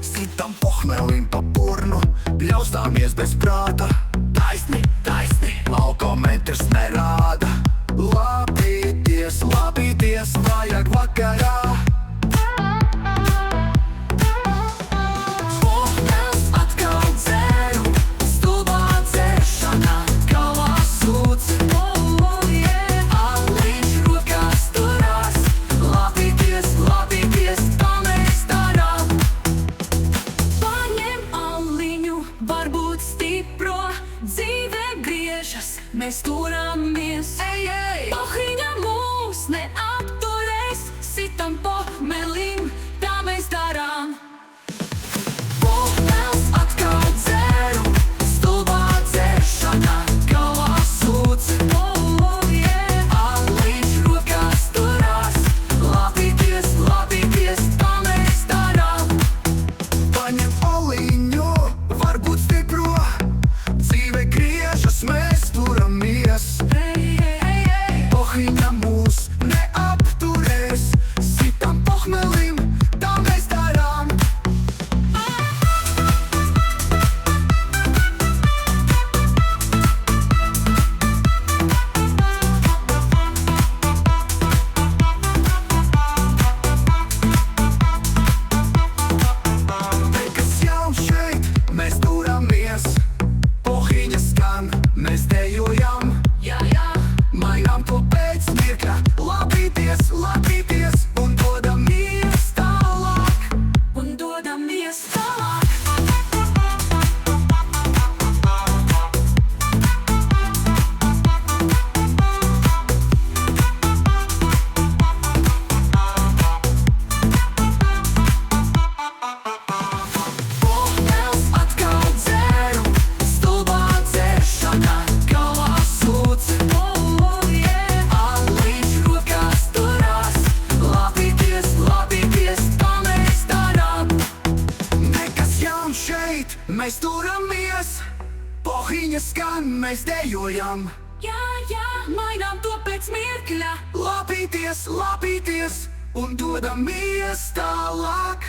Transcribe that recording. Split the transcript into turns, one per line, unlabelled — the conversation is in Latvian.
Sitam pohmelim pa purnu, bļaustāmies bez prāta. Taisni, taisni, laukometrs nerāda. Labīties, labīties, vajag vakarā. Pohmels atkal dzeru, stulbā dzeršanā, galvā sūds. Aliņš rokās turās, labīties, labīties, tā mēs darām. Paņem aliņu, varbūt stipro, dzīve griežas, mēs turamies. Pohiņa mūs neapturēs, sitam pohmelim, tā mēs darām. Pohmels atkal dzeru, stulbā dzeršanā, galvā sūds. Aliņš rokās turās, labīties, labīties, tā mēs darām. Paņem aliņu, varbūt stipro, dzīve griežas, mēs turamies. Pohiņa mūs neapturēs, sitam pohmelim, tā mēs darām. Nekas jau šeit, mēs turamies. Pohiņa skan, mēs dejojam. Mainām to pēc mirkļa, labīties, labīties, un dodamies tālāk. Un dodamies tālāk. Pohmels atkal dzeru, stulbā dzeršanā, galvā sūds. Aliņš rokās turās, labīties, labīties, tā mēs darām. Nekas jauns šeit, mēs turamies. Pohiņa skan, mēs dejojam. Mainām to pēc mirkļa, labīties, labīties, un dodamies tālāk.